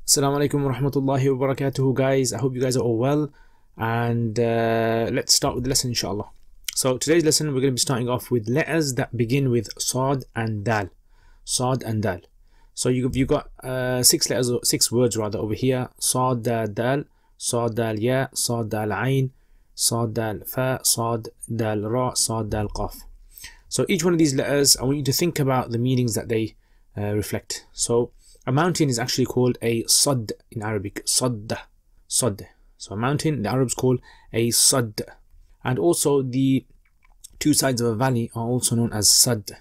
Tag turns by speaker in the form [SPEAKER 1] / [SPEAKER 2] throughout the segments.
[SPEAKER 1] Assalamu alaikum wa rahmatullahi wa barakatuhu, guys. I hope you guys are all well, and let's start with the lesson, inshallah. So today's lesson, we're going to be starting off with letters that begin with Sad and Dal. Sad and Dal. So you've got six letters, or six words rather, over here. Sad Dal Dal, Sad Dal Ya, Sad Dal Ain, Sad Dal Fa, Sad Dal Ra, Sad Dal Qaf. So each one of these letters, I want you to think about the meanings that they reflect. So a mountain is actually called a sad in Arabic. Sad. So a mountain, the Arabs call a sad. And also the two sides of a valley are also known as sad.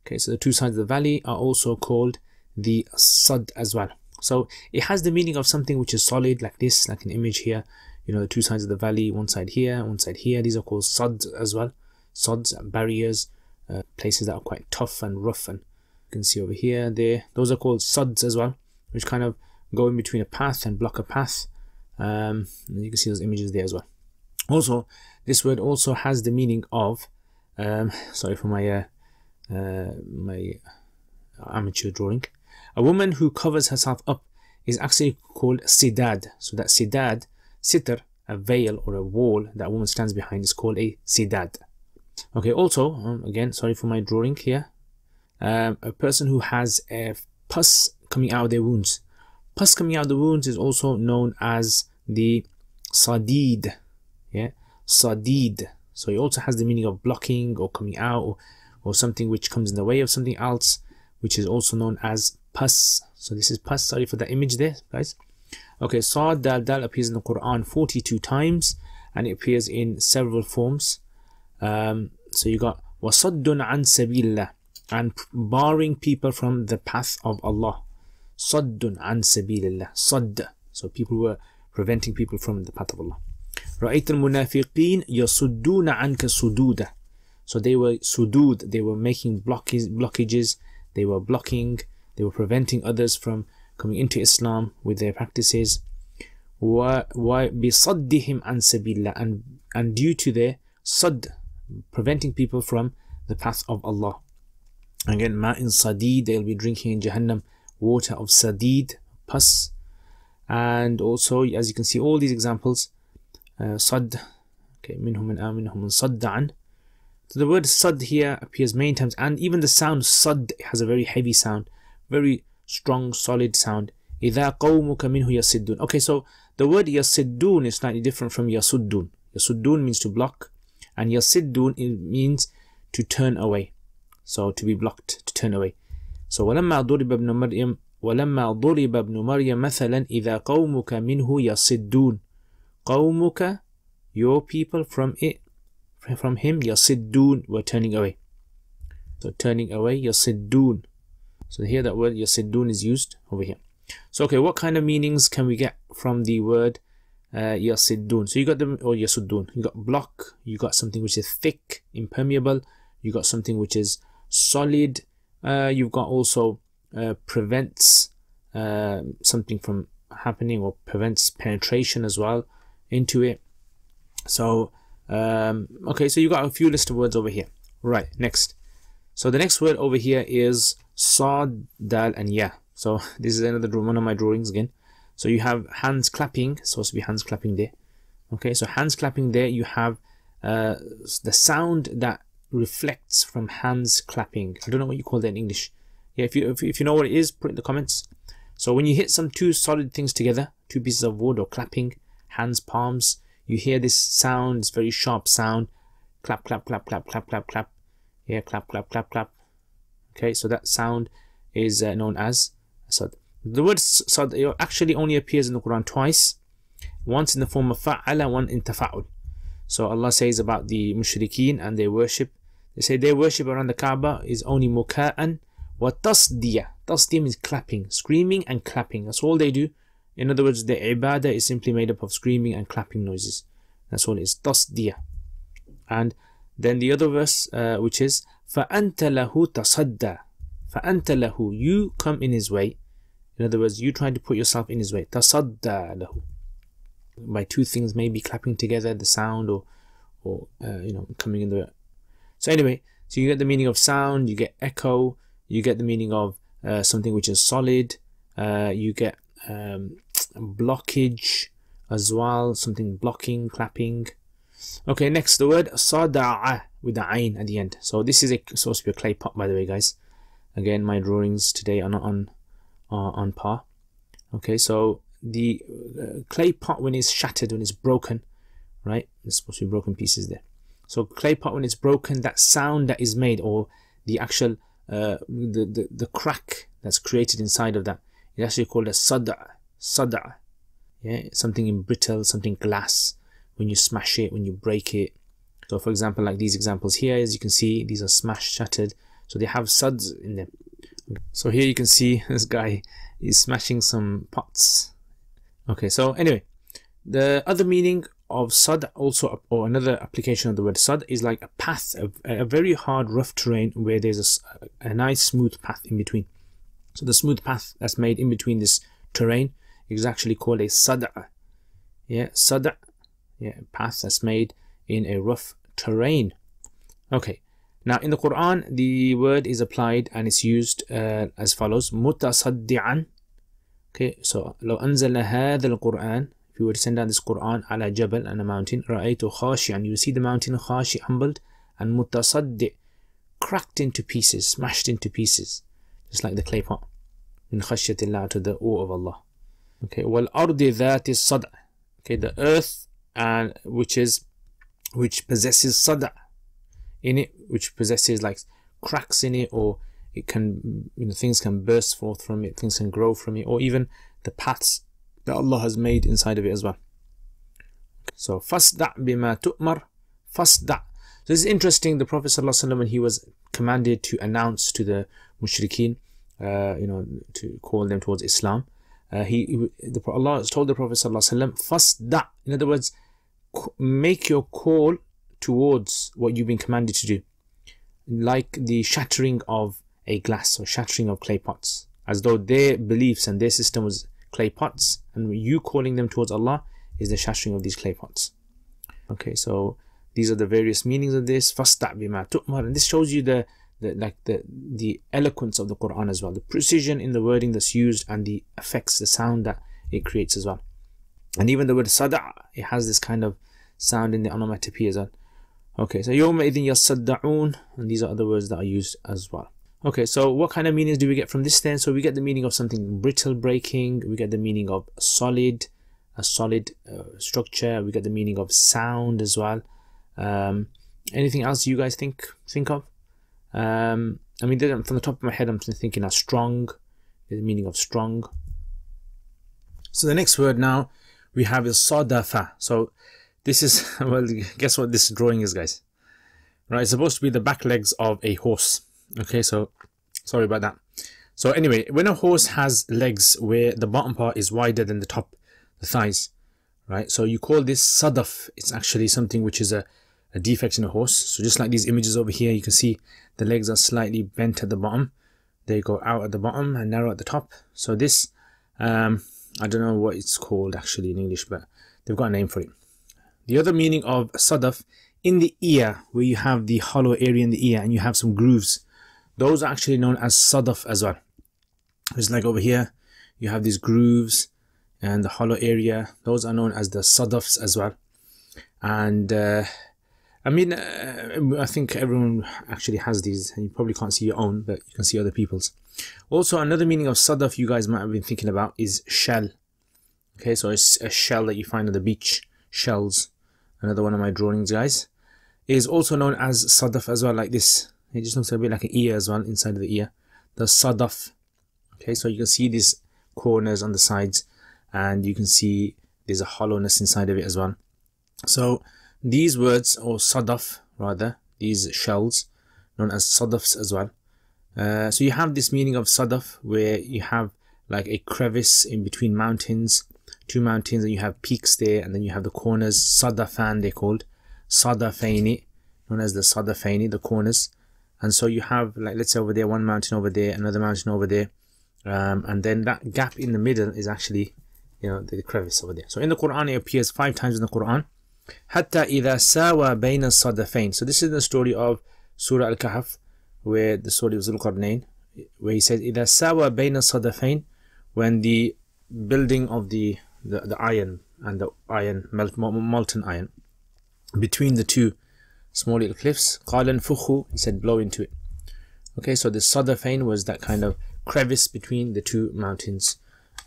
[SPEAKER 1] Okay, so the two sides of the valley are also called the sad as well. So it has the meaning of something which is solid, like this, like an image here. You know, the two sides of the valley, one side here, one side here. These are called sads as well. Sads, barriers, places that are quite tough and rough, and you can see over here, there, those are called sads as well, which kind of go in between a path and block a path. And you can see those images there as well. Also, this word also has the meaning of sorry for my my amateur drawing. A woman who covers herself up is actually called sidad. So that sidad, sitr, a veil or a wall that a woman stands behind, is called a sidad. Okay, also, again, sorry for my drawing here. A person who has a pus coming out of their wounds. Pus coming out of the wounds is also known as the sadid. Yeah, sadid. So it also has the meaning of blocking or coming out, or something which comes in the way of something else, which is also known as pus. So this is pus. Sorry for that image there, guys. Okay, Sad Dal Dal appears in the Quran 42 times, and it appears in several forms. So you got wasaddun an sabilillah, and barring people from the path of Allah. Saddun an sabilillah. Sadd. So people were preventing people from the path of Allah. رأيت المنافقين يصدون عنك صدودا. So they were sudud, they were making blockages, they were blocking, they were preventing others from coming into Islam with their practices. وبصدهم عن سبيل الله, and due to their sadd, preventing people from the path of Allah. Again, ma'in sadid, they'll be drinking in Jahannam water of sadid, pus. And also, as you can see, all these examples, sad, okay, minhum man minhum man sadda an. So the word sad here appears many times, and even the sound sad has a very heavy sound, very strong, solid sound. إِذَا قَوْمُكَ مِنْهُ يَصِدُّونَ. Okay, so the word yasiddun is slightly different from yasuddun. Yasuddun means to block, and yasiddun, it means to turn away. So to be blocked, to turn away. So وَلَمَّا ضُرِبَ ابْنُ مَرْيَمَ مَثَلًا إِذَا قَوْمُكَ مِنْهُ يَصِدُّونَ. قَوْمُكَ, your people, from him, يَصِدُّونَ, were turning away. So turning away, يَصِدُّونَ. So here that word يَصِدُّونَ is used over here. So okay, what kind of meanings can we get from the word يَصِدُّونَ? So you got them, or يَصُدُّونَ, you got block, you got something which is thick, impermeable, you got something which is solid, you've got also prevents something from happening, or prevents penetration as well into it. So okay, so you got a few list of words over here. Right, next. So the next word over here is Sad, Dal and Ya. So this is another one of my drawings again. So you have hands clapping, supposed to be hands clapping there. Okay, so hands clapping there, you have the sound that reflects from hands clapping. I don't know what you call that in English. Yeah, if you know what it is, put it in the comments. So when you hit some two solid things together, two pieces of wood, or clapping, hands, palms, you hear this sound, this very sharp sound. Clap, clap, clap, clap, clap, clap, clap. Yeah, clap, clap, clap, clap. Okay, so that sound is known as sad. The word sad actually only appears in the Quran twice. Once in the form of fa'ala, one in tafa'ul. So Allah says about the mushrikeen and their worship. They say their worship around the Kaaba is only muka'an wa tasdiya. Tasdiya means clapping, screaming and clapping. That's all they do. In other words, the ibadah is simply made up of screaming and clapping noises. That's all it is. Tasdiya. And then the other verse, which is فَأَنْتَ لَهُ تَصَدَّى. فَأَنْتَ لَهُ, you come in his way. In other words, you try to put yourself in his way. تَصَدَّى لَهُ. By two things maybe clapping together, the sound, or you know, coming in the. So anyway, so you get the meaning of sound, you get echo, you get the meaning of something which is solid, you get blockage as well, something blocking, clapping. Okay, next the word sada'a with the ain at the end. So this is supposed to be a clay pot, by the way, guys. Again, my drawings today are not on par. Okay, so the clay pot, when it's shattered, when it's broken, right? There's supposed to be broken pieces there. So clay pot, when it's broken, that sound that is made, or the actual the crack that's created inside of that, is actually called a sada. Yeah, something in brittle, something glass. When you smash it, when you break it. So for example, like these examples here, as you can see, these are smashed, shattered, so they have suds in them. So here you can see this guy is smashing some pots. Okay, so anyway, the other meaning of sad also, or another application of the word sad, is like a path, a very hard rough terrain where there's a nice smooth path in between. So the smooth path that's made in between this terrain is actually called a sada. Yeah, sada. Yeah, path that's made in a rough terrain. Okay, now in the Quran the word is applied and it's used as follows: mutasaddi'an. Okay, so لو أنزلنا هذا القرآن, if you were to send down this Quran على جبل, on a mountain, رأيته خاشعا, you see the mountain خاشع, humbled, and متصدع, cracked into pieces, smashed into pieces, just like the clay pot, من خشية الله, to the awe of Allah. Okay, والأرض ذات الصدع, okay, the earth and which possesses sada in it, which possesses like cracks in it, or it can, things can burst forth from it, things can grow from it, or even the paths that Allah has made inside of it as well. So fasda' bima tu'mar, fasda'. So this is interesting. The Prophet ﷺ, when he was commanded to announce to the mushrikeen, to call them towards Islam, Allah has told the Prophet ﷺ, fasda', in other words, make your call towards what you've been commanded to do, like the shattering of a glass or shattering of clay pots, as though their beliefs and their system was clay pots, and you calling them towards Allah is the shattering of these clay pots. Okay, so these are the various meanings of this. Fasda' bima tu'mar, and this shows you the eloquence of the Quran as well, the precision in the wording that's used and the effects, the sound that it creates as well. And even the word sada', it has this kind of sound in the onomatopoeia as well. Okay, so yawma idhin yasadda'un, and these are other words that are used as well. Okay, so what kind of meanings do we get from this then? So we get the meaning of something brittle, breaking. We get the meaning of solid, a solid structure. We get the meaning of sound as well. Anything else you guys think of? I mean, from the top of my head, I'm thinking of strong. The meaning of strong. So the next word now we have is sadafa. So this is, well, guess what this drawing is, guys? Right, it's supposed to be the back legs of a horse. Okay, so sorry about that. So anyway, when a horse has legs where the bottom part is wider than the top, the thighs, right? So you call this sadaf. It's actually something which is a defect in a horse. So just like these images over here, you can see the legs are slightly bent at the bottom. They go out at the bottom and narrow at the top. So this, I don't know what it's called actually in English, but they've got a name for it. The other meaning of sadaf, in the ear, where you have the hollow area in the ear and you have some grooves, those are actually known as sadaf as well. It's like over here, you have these grooves and the hollow area. Those are known as the sadafs as well. And I mean, I think everyone actually has these, and you probably can't see your own, but you can see other people's. Also, another meaning of sadaf you guys might have been thinking about is shell. Okay, so it's a shell that you find on the beach, shells. Another one of my drawings, guys, is also known as sadaf as well, like this. It just looks a bit like an ear as well, inside of the ear. The sadaf. Okay, so you can see these corners on the sides, and you can see there's a hollowness inside of it as well. So these words, or sadaf rather, these shells, known as sadafs as well. So you have this meaning of sadaf, where you have like a crevice in between mountains, two mountains, and you have peaks there, and then you have the corners. Sadafan, they're called. Sadafaini, known as the Sadafaini, the corners. And so you have, like, let's say over there, one mountain over there, another mountain over there, and then that gap in the middle is actually, the crevice over there. So in the Quran, it appears 5 times in the Quran. Hatta idha sawa bayna sadafain. So this is the story of Surah Al-Kahf, where the story of Zulqarnain, where he says idha sawa bayna sadafain, when the building of the iron and the iron, molten iron, between the two small little cliffs. قال انفخوا, he said blow into it. Okay, so the Sadafain was that kind of crevice between the two mountains,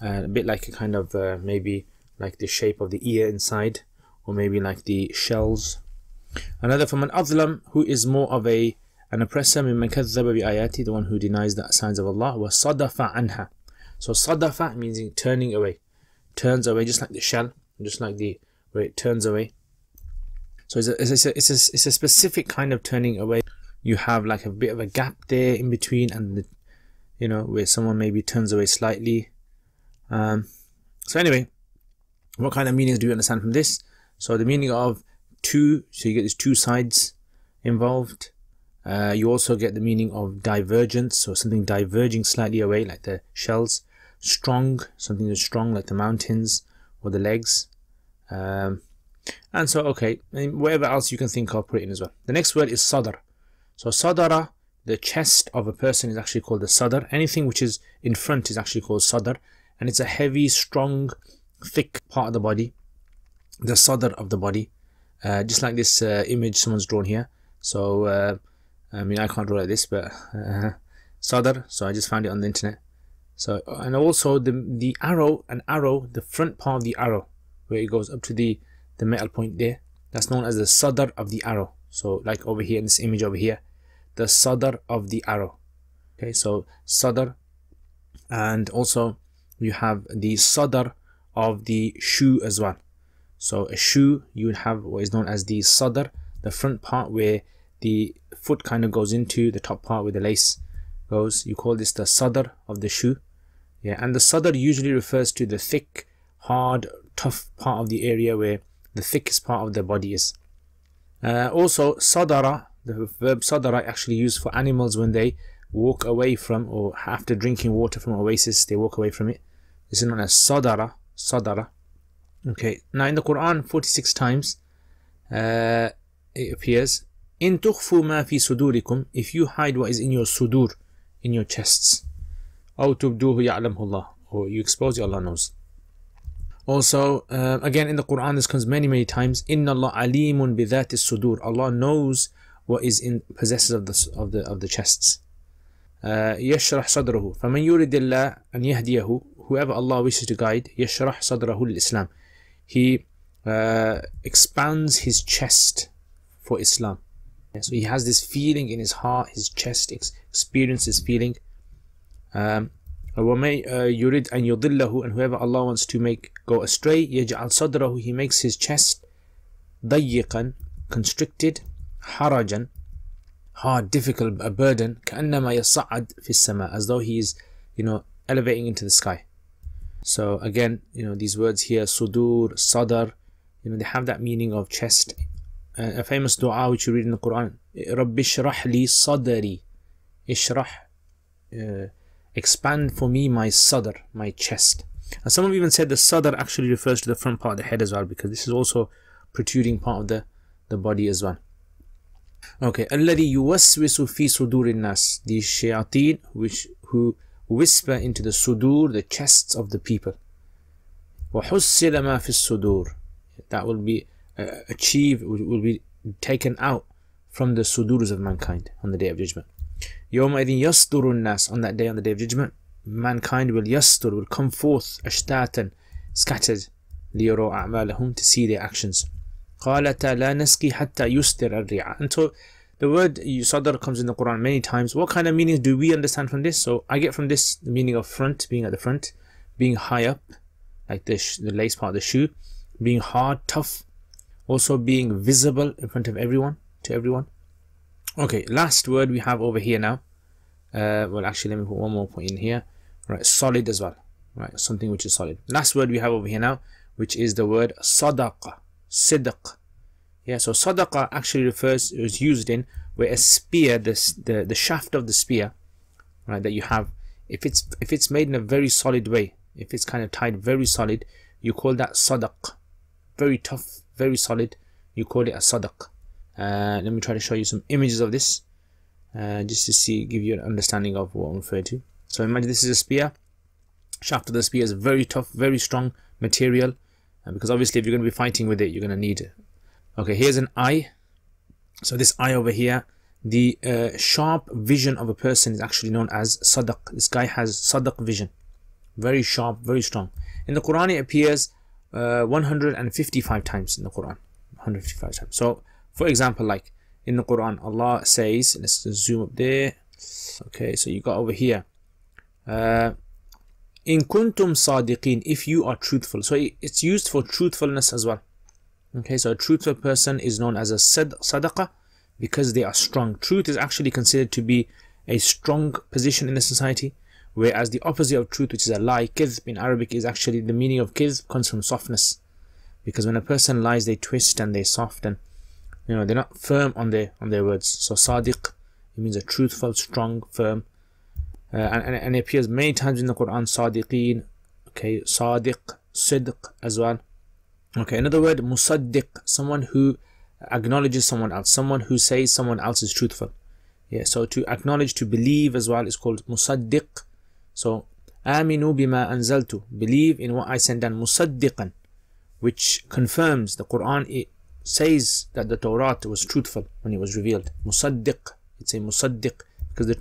[SPEAKER 1] a bit like a kind of maybe like the shape of the ear inside, or maybe like the shells. Another, فَمَنْ أَظْلَمْ, who is more of an oppressor, مِمَّنْ كَذَّبَ بِآيَاتِ, the one who denies the signs of Allah, وَصَدَفَ عَنْهَا. So Sadafa means turning away, turns away, just like the shell, just like the where it turns away. So it's a specific kind of turning away. You have like a bit of a gap there in between, and where someone maybe turns away slightly. So anyway, what kind of meanings do you understand from this? So the meaning of two, so you get these two sides involved. You also get the meaning of divergence, so something diverging slightly away, like the shells. Strong, something that's strong, like the mountains or the legs. And so, okay, and whatever else you can think of, put it in as well. The next word is sadr. So sadara, the chest of a person, is actually called the sadr. Anything which is in front is actually called sadr, and it's a heavy, strong, thick part of the body, the sadr of the body. Just like this image someone's drawn here. So I mean, I can't draw like this, but sadr, so I just found it on the internet. So, and also the arrow, the front part of the arrow, where it goes up to the metal point there, that's known as the sadr of the arrow. So like over here in this image over here, the sadr of the arrow. Okay, so sadr. And also you have the sadr of the shoe as well. So a shoe, you would have what is known as the sadr, the front part where the foot kind of goes into the top part where the lace goes. You call this the sadr of the shoe. Yeah, and the sadr usually refers to the thick, hard, tough part of the area where the thickest part of the body is. Also, sadara, the verb sadara, actually used for animals when they walk away from, or after drinking water from an oasis, they walk away from it. This is known as sadara. Okay, now in the Quran, 46 times it appears, in tukhfu ma fi sudurikum, if you hide what is in your sudur, in your chests. أو تبدوه يعلمه الله, or you expose it, Allah knows. Also, again in the Quran, this comes many times. Inna Allah alimun bi dhati sudur. Allah knows what is in possesses of the chests. يشرح صدره فمن يريد الله أن يهديه, whoever Allah wishes to guide, يشرح صدره للإسلام. He expands his chest for Islam. So he has this feeling in his heart, his chest experiences feeling. وَمَيْ يُرِدْ أَنْ يُضِلَّهُ, and whoever Allah wants to make go astray, يَجْعَلْ صَدْرَهُ, he makes his chest ضَيِّقًا, constricted, حَرَجًا, hard, difficult, a burden, كَأَنَّمَا يَصَعَّدْ فِي السَّمَاءِ, as though he is, elevating into the sky. So again, these words here, sudur, sadr, they have that meaning of chest. A famous dua which you read in the Quran, رَبِّ اشْرَحْ لِي صَدْرِي, اشْرَح, expand for me my sadr, my chest. And some have even said the sadr actually refers to the front part of the head as well, because this is also protruding part of the body as well. Okay, الذي يوسوس في صدور الناس, the shayateen who whisper into the sudur, the chests of the people. وحصل ما في الصدور, that will be achieved, will be taken out from the sudurs of mankind on the day of judgment. يومئذ يصدر الناس, on that day, on the day of judgment, mankind will come forth أشتاتا, scattered, ليروا أعمالهم, to see their actions. قالتا لا نسقي حتى يصدر الرعاء. Until the word sadr comes in the Quran many times. What kind of meanings do we understand from this? So I get from this the meaning of front, being at the front, being high up, like the lace part of the shoe, being hard, tough, also being visible in front of everyone, to everyone. Okay, last word we have over here now. Well, actually, let me put one more point in here. Right, solid as well. Right, something which is solid. Last word we have over here now, which is the word sadaqa, sidq. Yeah, so sadaqa actually is used in where a spear, the shaft of the spear, right, that you have, if it's made in a very solid way, if it's kind of tied very solid, you call that sadaq. Very tough, very solid, you call it a sadaq. Let me try to show you some images of this, just to give you an understanding of what I'm referring to. So imagine this is a spear, shaft of the spear is very tough, very strong material, because obviously if you're going to be fighting with it, you're going to need it. Okay, here's an eye. So this eye over here, the sharp vision of a person is actually known as sadaq. This guy has sadaq vision, very sharp, very strong. In the Quran it appears 155 times in the Quran, 155 times. So for example, like in the Quran, Allah says, let's zoom up there. Okay, so you got over here, in kuntum sadiqin, if you are truthful. So it's used for truthfulness as well. Okay, so a truthful person is known as a sadaqah because they are strong. Truth is actually considered to be a strong position in the society, whereas the opposite of truth, which is a lie, kidhb in Arabic, is actually, the meaning of kidhb comes from softness, because when a person lies, they twist and they're soft, and they're not firm on their words. So sadiq, it means a truthful, strong, firm, and it appears many times in the Quran. Sadiqeen, okay, sadiq, sidq as well. Okay, another word, musaddiq, someone who acknowledges someone else, someone who says someone else is truthful. Yeah, so to acknowledge, to believe as well is called musaddiq. So aminu bima anzaltu, believe in what I sent down, musaddiqan, which confirms the Quran. It says that the Torah was truthful when it was revealed. Musaddiq, it's a musaddiq, because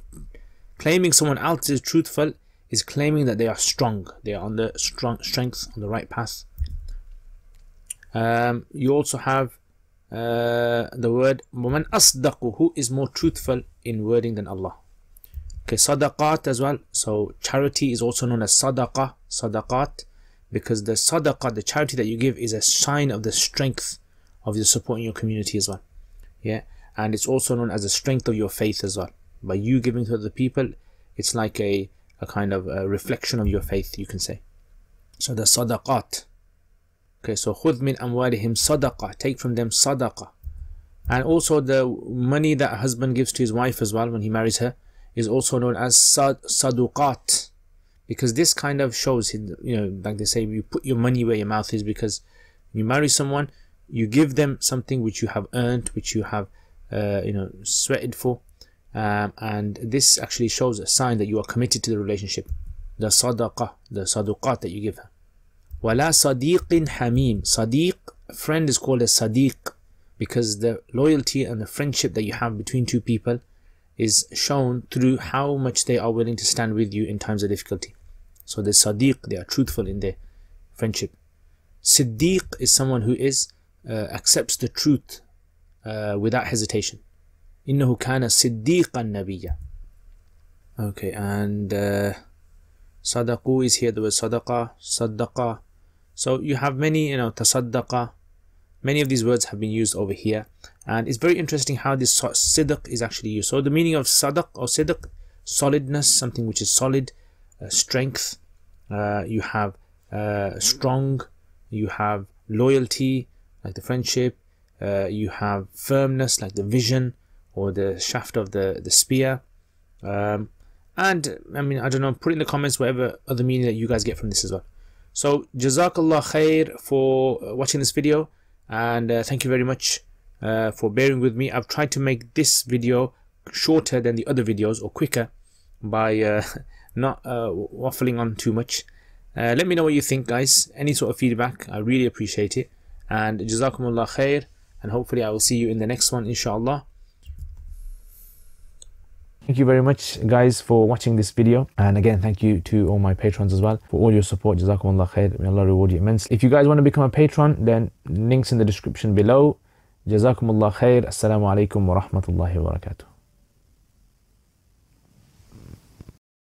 [SPEAKER 1] claiming someone else is truthful is claiming that they are strong, they are on the strength, on the right path. You also have the word وَمَنْ أَصْدَقُ, who is more truthful in wording than Allah. Okay, sadaqat as well. So charity is also known as sadaqah, sadaqat, because the sadaqah, the charity that you give, is a sign of the strength of your support in your community as well. Yeah, and it's also known as the strength of your faith as well. By you giving to other people, it's like a kind of a reflection of your faith, you can say. So the sadaqat. Okay, so khudh min amwalihim sadaqah, take from them sadaqah. And also the money that a husband gives to his wife as well when he marries her is also known as saduqat, because this kind of shows, like they say, you put your money where your mouth is, because when you marry someone, you give them something which you have earned, which you have sweated for, and this actually shows a sign that you are committed to the relationship. The sadaqah, the saduqat that you give her. وَلَا صَدِيقٍ حَمِيمٍ, Sadiq, friend, is called a Sadiq because the loyalty and the friendship that you have between two people is shown through how much they are willing to stand with you in times of difficulty. So the Sadiq, they are truthful in their friendship. Siddiq is someone who accepts the truth without hesitation. إِنَّهُ كَانَ صِدِّيقًا نَبِيًّا. Okay, and sadaqu is here, the word sadaqa, saddaqa. So you have many, tasaddaqa. Many of these words have been used over here, and it's very interesting how this sidq is actually used. So the meaning of sadaq or sidq, solidness, something which is solid, strength. You have strong. You have loyalty, like the friendship. You have firmness, like the vision or the shaft of the spear. And I don't know, put in the comments whatever other meaning that you guys get from this as well. So jazakallah khair for watching this video, and thank you very much for bearing with me. I've tried to make this video shorter than the other videos, or quicker, by not waffling on too much. Let me know what you think, guys. Any sort of feedback, I really appreciate it. And jazakumullah khair, and hopefully I will see you in the next one, inshallah. Thank you very much, guys, for watching this video, and again, thank you to all my patrons as well for all your support. Jazakumullah khair, may Allah reward you immensely. If you guys want to become a patron, then links in the description below. Jazakumullah khair. Assalamu alaikum wa rahmatullahi wa barakatuh.